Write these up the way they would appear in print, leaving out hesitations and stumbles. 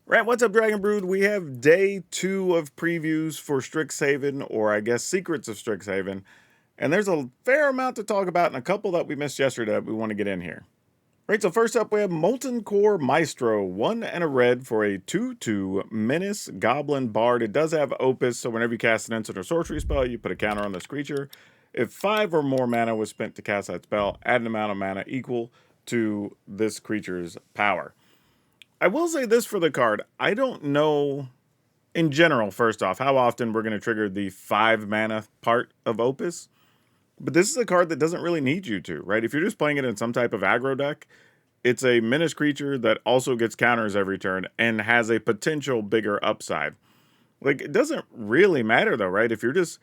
Right, what's up, Dragon Brood? We have day 2 of previews for Strixhaven, or I guess Secrets of Strixhaven, and there's a fair amount to talk about and a couple that we missed yesterday that we want to get in here. Right, so first up we have Molten Core Maestro, 1 and a red for a 2/2 Menace Goblin Bard. It does have Opus, so whenever you cast an instant or sorcery spell, you put a counter on this creature. If 5 or more mana was spent to cast that spell, add an amount of mana equal to this creature's power. I will say this for the card. I don't know, in general, first off, how often we're going to trigger the 5 mana part of Opus. But this is a card that doesn't really need you to, right? If you're just playing it in some type of aggro deck, it's a menace creature that also gets counters every turn and has a potential bigger upside. Like, it doesn't really matter, though, right? If you're just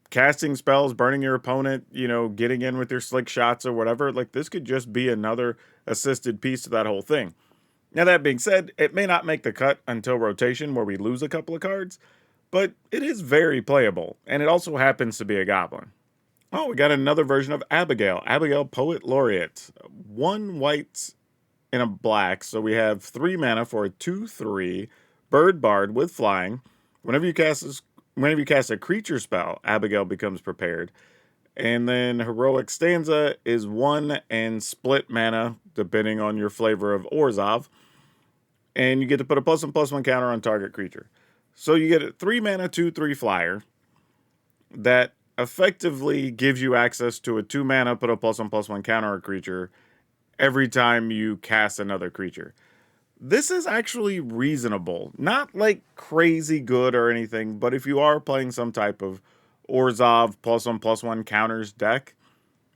casting spells, burning your opponent, getting in with your slick shots or whatever, like, this could just be another assisted piece to that whole thing. Now, that being said, it may not make the cut until rotation where we lose a couple of cards, but it is very playable, and it also happens to be a goblin. Oh, we got another version of Abigale. Abigale, Poet Laureate. 1 white and a black, so we have 3 mana for a 2/3 Bird Bard with flying. Whenever you cast a creature spell, Abigale becomes prepared. And then Heroic Stanza is 1 and split mana, depending on your flavor of Orzhov. And you get to put a +1/+1 counter on target creature. So you get a 3 mana 2/3 flyer that effectively gives you access to a 2 mana put a +1/+1 counter on a creature every time you cast another creature. This is actually reasonable. Not like crazy good or anything, but if you are playing some type of Orzhov +1/+1 counters deck,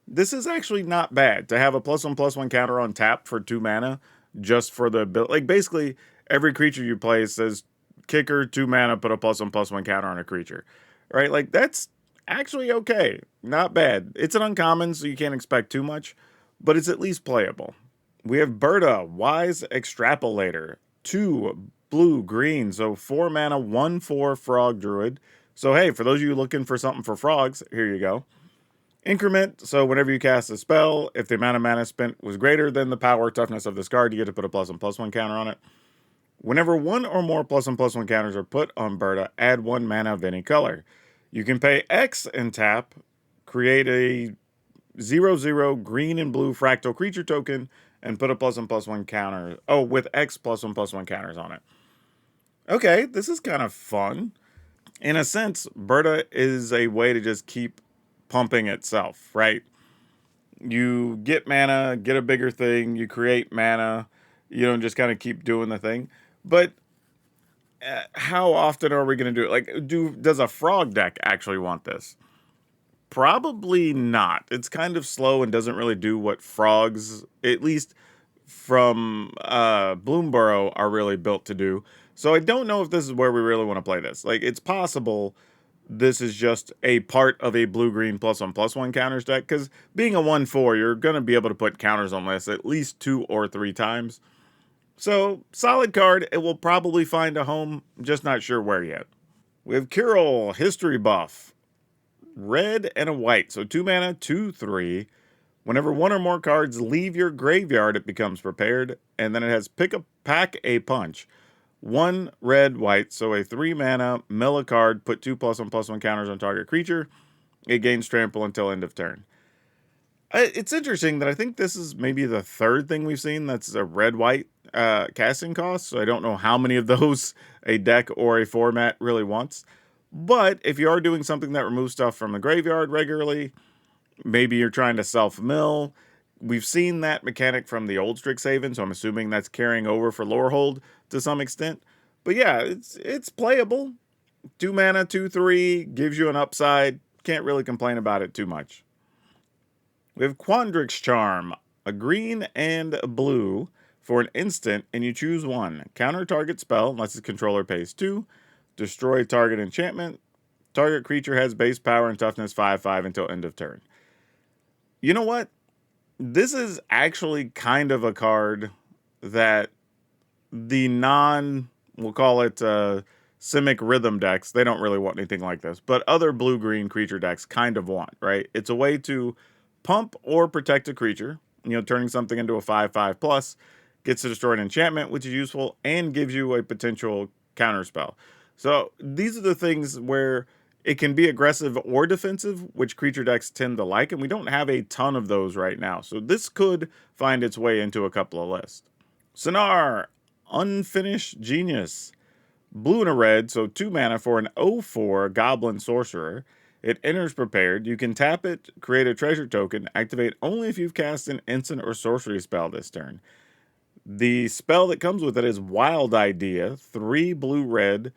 this is actually not bad to have a +1/+1 counter on tap for 2 mana just for the ability. Like, basically, every creature you play says kicker, 2 mana, put a +1/+1 counter on a creature. Right? Like, that's actually okay. Not bad. It's an uncommon, so you can't expect too much, but it's at least playable. We have Berta, Wise Extrapolator. 2 blue, green, so 4 mana, 1/4 Frog Druid. So, hey, for those of you looking for something for frogs, here you go. Increment, so whenever you cast a spell, if the amount of mana spent was greater than the power toughness of this card, you get to put a +1/+1 counter on it. Whenever 1 or more +1/+1 counters are put on Berta, add 1 mana of any color. You can pay X and tap, create a 0/0 green and blue fractal creature token, and put a +1/+1 counter. Oh, with X +1/+1 counters on it. Okay, this is kind of fun. In a sense, Berta is a way to just keep pumping itself, right? You get mana, get a bigger thing, you create mana, and just kind of keep doing the thing. But how often are we going to do it? Like, does a frog deck actually want this? Probably not. It's kind of slow and doesn't really do what frogs, at least from Bloomborough, are really built to do. So I don't know if this is where we really want to play this. Like, it's possible this is just a part of a blue-green +1/+1 counters deck, because being a 1/4, you're going to be able to put counters on this at least 2 or 3 times. So, solid card. It will probably find a home, just not sure where yet. We have Kirol, History Buff. Red and a white, so 2 mana, 2/3. Whenever 1 or more cards leave your graveyard, it becomes prepared, and then it has Pack a Punch. 1 red, white, so a 3 mana, mill a card, put 2 +1/+1 counters on target creature. It gains trample until end of turn. It's interesting that I think this is maybe the 3rd thing we've seen that's a red-white casting cost, so I don't know how many of those a deck or a format really wants. But if you are doing something that removes stuff from the graveyard regularly, maybe you're trying to self-mill. We've seen that mechanic from the old Strixhaven, so I'm assuming that's carrying over for Lorehold to some extent. But yeah, it's playable. 2 mana, 2/3, gives you an upside. Can't really complain about it too much. We have Quandrix Charm, a green and a blue for an instant, and you choose 1. Counter target spell unless its controller pays 2. Destroy target enchantment. Target creature has base power and toughness 5/5 until end of turn. You know what? This is actually kind of a card that the we'll call it Simic Rhythm decks, they don't really want anything like this, but other blue-green creature decks kind of want, right? It's a way to pump or protect a creature, turning something into a 5/5 plus, gets to destroy an enchantment, which is useful, and gives you a potential counterspell. So these are the things where it can be aggressive or defensive, which creature decks tend to like, and we don't have a ton of those right now. So this could find its way into a couple of lists. Sinar, Unfinished Genius. Blue and a red, so 2 mana for an 0/4 Goblin Sorcerer. It enters prepared. You can tap it, create a treasure token, activate only if you've cast an instant or sorcery spell this turn. The spell that comes with it is Wild Idea, 3 blue-red,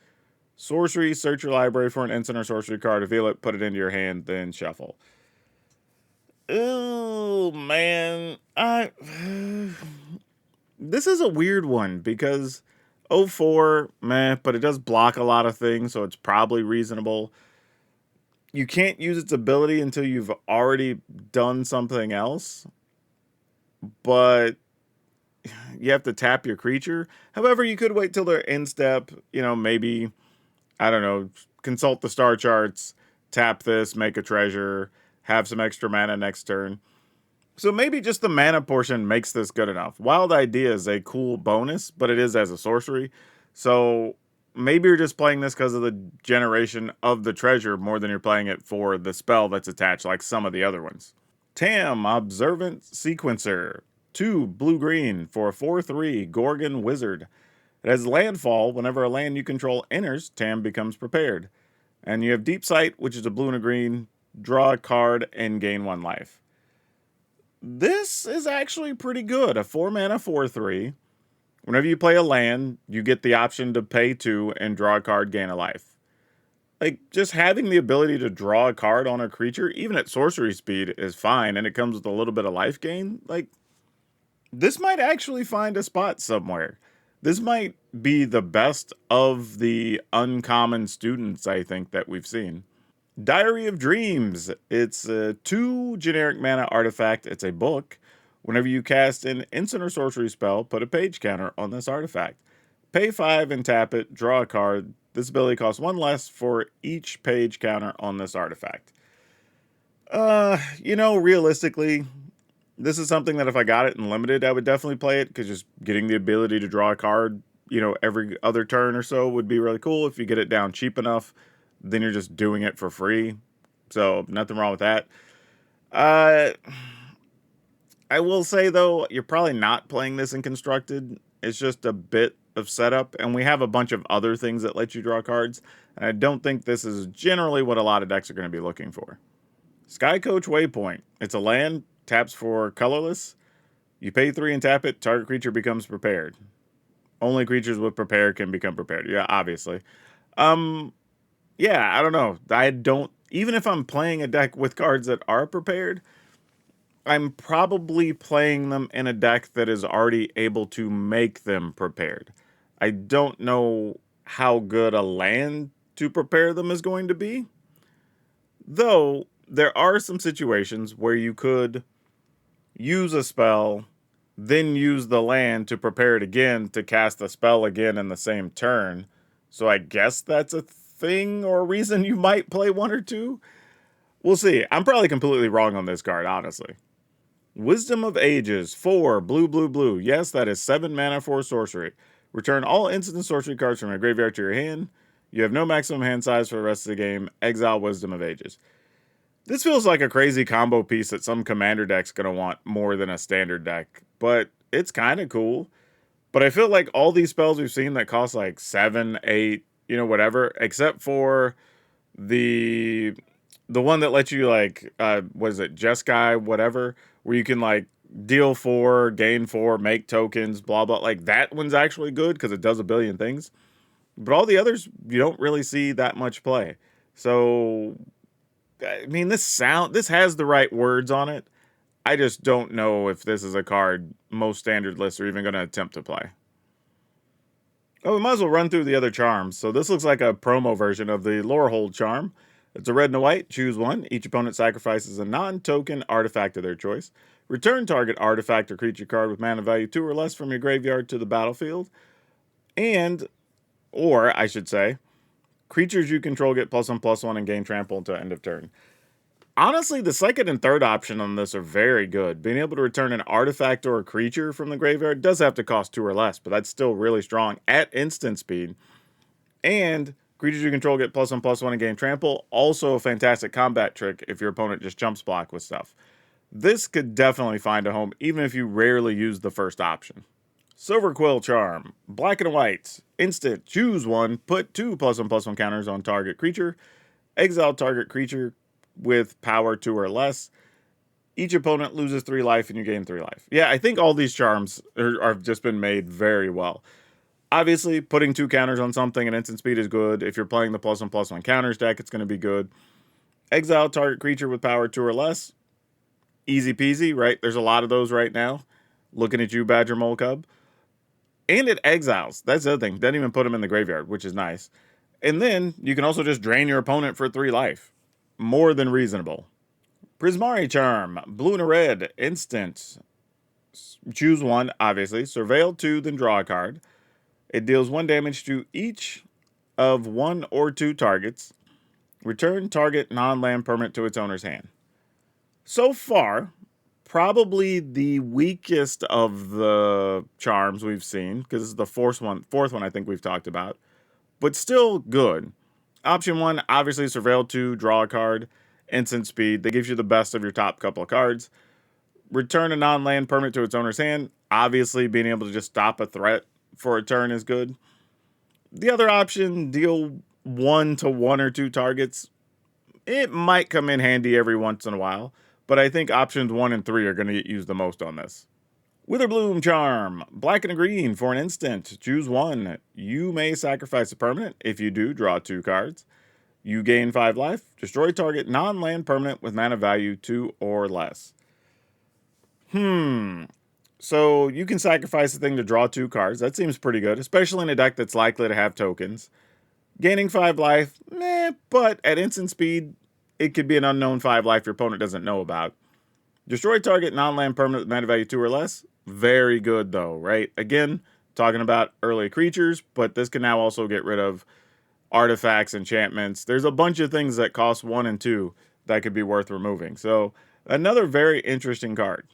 sorcery, search your library for an instant or sorcery card, reveal it, put it into your hand, then shuffle. Oh, man. This is a weird one because 0/4, meh, but it does block a lot of things, so it's probably reasonable. You can't use its ability until you've already done something else, but you have to tap your creature. However, you could wait till they're in step, maybe, I don't know, consult the star charts, tap this, make a treasure, have some extra mana next turn. So maybe just the mana portion makes this good enough. Wild Idea is a cool bonus, but it is as a sorcery. So maybe you're just playing this because of the generation of the treasure more than you're playing it for the spell that's attached, like some of the other ones. Tam, Observant Sequencer. 2 blue-green for a 4/3 Gorgon Wizard. It has landfall. Whenever a land you control enters, Tam becomes prepared. And you have Deep Sight, which is a blue and a green. Draw a card and gain 1 life. This is actually pretty good. A 4 mana 4/3. Whenever you play a land, you get the option to pay 2 and draw a card, gain a life. Like, just having the ability to draw a card on a creature, even at sorcery speed, is fine, and it comes with a little bit of life gain. Like, this might actually find a spot somewhere. This might be the best of the uncommon students, I think, that we've seen. Diary of Dreams. It's a 2 generic mana artifact. It's a book. Whenever you cast an instant or sorcery spell, put a page counter on this artifact. Pay 5 and tap it, draw a card. This ability costs 1 less for each page counter on this artifact. Realistically, this is something that if I got it in limited, I would definitely play it, because just getting the ability to draw a card, every other turn or so would be really cool. If you get it down cheap enough, then you're just doing it for free. So nothing wrong with that. I will say, though, you're probably not playing this in Constructed. It's just a bit of setup, and we have a bunch of other things that let you draw cards, and I don't think this is generally what a lot of decks are going to be looking for. Skycoach Waypoint. It's a land, taps for colorless. You pay 3 and tap it, target creature becomes prepared. Only creatures with prepare can become prepared. Yeah, obviously. Yeah, I don't know. Even if I'm playing a deck with cards that are prepared, I'm probably playing them in a deck that is already able to make them prepared. I don't know how good a land to prepare them is going to be. Though, there are some situations where you could use a spell, then use the land to prepare it again to cast a spell again in the same turn. So I guess that's a thing or a reason you might play 1 or 2. We'll see. I'm probably completely wrong on this card, honestly. Wisdom of Ages, 4 blue, blue, blue. Yes, that is 7 mana for sorcery. Return all instant and sorcery cards from your graveyard to your hand. You have no maximum hand size for the rest of the game. Exile Wisdom of Ages. This feels like a crazy combo piece that some commander deck's going to want more than a standard deck, but it's kind of cool. But I feel like all these spells we've seen that cost like 7, 8, whatever, except for the one that lets you like, was it Jeskai, whatever, where you can like deal 4, gain 4, make tokens, blah, blah. Like that one's actually good because it does a billion things. But all the others, you don't really see that much play. So, I mean, this has the right words on it. I just don't know if this is a card most standard lists are even going to attempt to play. Oh, we might as well run through the other charms. So this looks like a promo version of the Lorehold charm. It's a red and a white. Choose 1. Each opponent sacrifices a non-token artifact of their choice. Return target artifact or creature card with mana value 2 or less from your graveyard to the battlefield. Or I should say, creatures you control get +1/+1 and gain trample until end of turn. Honestly, the second and third option on this are very good. Being able to return an artifact or a creature from the graveyard does have to cost 2 or less, but that's still really strong at instant speed. And creatures you control get +1/+1 in game trample. Also a fantastic combat trick if your opponent just jumps block with stuff. This could definitely find a home even if you rarely use the first option. Silverquill Charm, black and white, instant, choose one, put 2 +1/+1 counters on target creature, exile target creature with power 2 or less. Each opponent loses 3 life and you gain 3 life. Yeah, I think all these charms have just been made very well. Obviously, putting 2 counters on something at instant speed is good. If you're playing the +1/+1 counters deck, it's going to be good. Exile target creature with power 2 or less. Easy peasy, right? There's a lot of those right now. Looking at you, Badger Mole Cub. And it exiles. That's the other thing. Doesn't even put them in the graveyard, which is nice. And then you can also just drain your opponent for 3 life. More than reasonable. Prismari Charm, blue and a red, instant. Choose one, obviously. Surveil 2, then draw a card. It deals 1 damage to each of 1 or 2 targets. Return target non-land permanent to its owner's hand. So far, probably the weakest of the charms we've seen, because this is the fourth one I think we've talked about, but still good. Option 1, obviously Surveil 2, draw a card, instant speed. That gives you the best of your top couple of cards. Return a non-land permanent to its owner's hand. Obviously, being able to just stop a threat for a turn is good. The other option, deal 1 to 1 or 2 targets. It might come in handy every once in a while, but I think options 1 and 3 are going to get used the most on this. Witherbloom Charm, black and a green for an instant. Choose one. You may sacrifice a permanent. If you do, draw 2 cards. You gain 5 life. Destroy target non-land permanent with mana value 2 or less. So you can sacrifice the thing to draw 2 cards. That seems pretty good, especially in a deck that's likely to have tokens. Gaining 5 life, but at instant speed, it could be an unknown 5 life your opponent doesn't know about. Destroy target non-land permanent with mana value 2 or less. Very good though, right? Again, talking about early creatures, but this can now also get rid of artifacts, enchantments. There's a bunch of things that cost 1 and 2 that could be worth removing. So another very interesting card.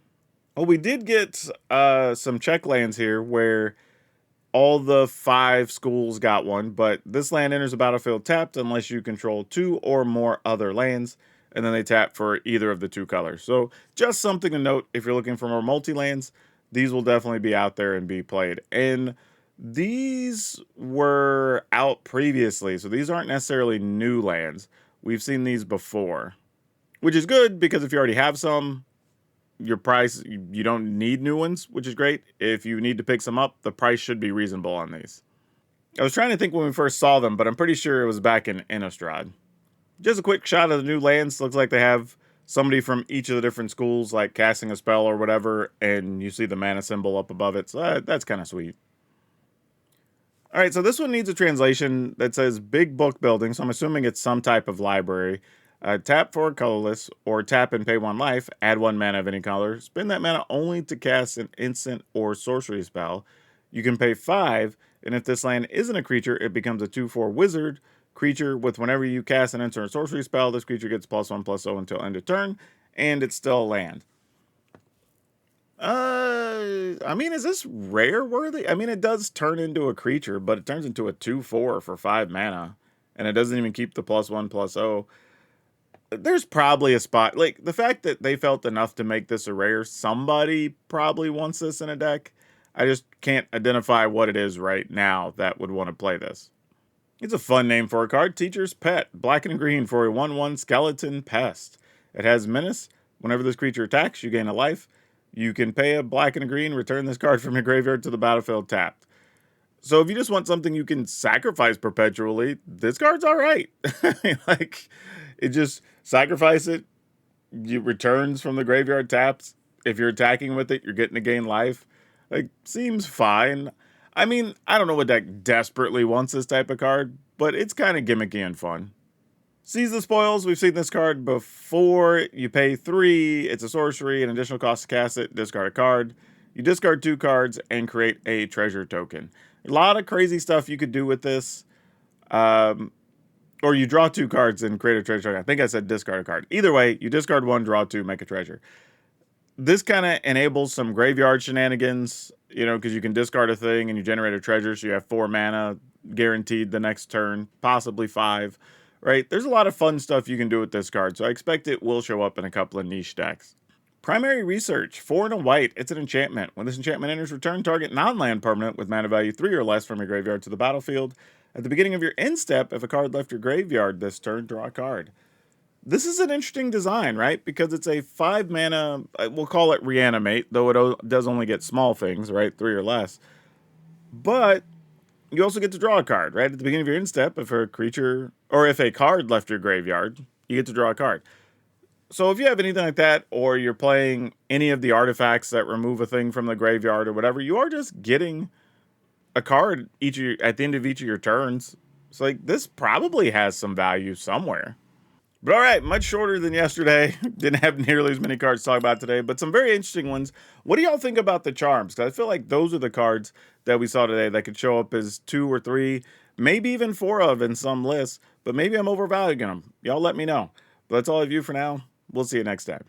Well, we did get some check lands here where all the 5 schools got one, but this land enters the battlefield tapped unless you control 2 or more other lands, and then they tap for either of the 2 colors. So just something to note if you're looking for more multi-lands, these will definitely be out there and be played. And these were out previously, so these aren't necessarily new lands. We've seen these before, which is good because if you already have some, your price, you don't need new ones, which is great. If you need to pick some up, the price should be reasonable on these. I was trying to think when we first saw them, but I'm pretty sure it was back in Innistrad. Just a quick shot of the new lands. Looks like they have somebody from each of the different schools, like casting a spell or whatever, and you see the mana symbol up above it, so that's kind of sweet. Alright, so this one needs a translation that says Big Book Building, so I'm assuming it's some type of library. Tap for colorless, or tap and pay 1 life, add 1 mana of any color. Spend that mana only to cast an instant or sorcery spell. You can pay 5, and if this land isn't a creature, it becomes a 2/4 wizard creature with whenever you cast an instant or sorcery spell, this creature gets +1/+0 until end of turn, and it's still a land. I mean, is this rare worthy? I mean, it does turn into a creature, but it turns into a 2/4 for 5 mana, and it doesn't even keep the +1/+0. There's probably a spot, like, the fact that they felt enough to make this a rare, somebody probably wants this in a deck. I just can't identify what it is right now that would want to play this. It's a fun name for a card. Teacher's Pet, black and green for a 1/1 skeleton pest. It has menace. Whenever this creature attacks, you gain a life. You can pay a black and a green, return this card from your graveyard to the battlefield tapped. So if you just want something you can sacrifice perpetually, this card's all right. Like, it just sacrifice it, you returns from the graveyard taps. If you're attacking with it, you're getting to gain life. Like, seems fine. I mean, I don't know what deck desperately wants this type of card, but it's kind of gimmicky and fun. Seize the Spoils. We've seen this card before. You pay 3. It's a sorcery, an additional cost to cast it. Discard a card. You discard 2 cards and create a treasure token. A lot of crazy stuff you could do with this. Or you draw 2 cards and create a treasure. I think I said discard a card. Either way, you discard 1, draw 2, make a treasure. This kind of enables some graveyard shenanigans, you know, because you can discard a thing and you generate a treasure, so you have 4 mana guaranteed the next turn, possibly 5, right? There's a lot of fun stuff you can do with this card, so I expect it will show up in a couple of niche decks. Primary Research, 4 and a white, it's an enchantment. When this enchantment enters, return target non-land permanent with mana value 3 or less from your graveyard to the battlefield. At the beginning of your end step, if a card left your graveyard this turn, draw a card. This is an interesting design, right? Because it's a 5 mana, we'll call it Reanimate, though it does only get small things, right? 3 or less. But you also get to draw a card, right? At the beginning of your end step, if a creature, or if a card left your graveyard, you get to draw a card. So if you have anything like that, or you're playing any of the artifacts that remove a thing from the graveyard or whatever, you are just getting a card at the end of each of your turns. So like this probably has some value somewhere. But all right, much shorter than yesterday. Didn't have nearly as many cards to talk about today, but some very interesting ones. What do y'all think about the charms? Because I feel like those are the cards that we saw today that could show up as 2 or 3, maybe even 4 of in some lists, but maybe I'm overvaluing them. Y'all let me know. But that's all I have you for now. We'll see you next time.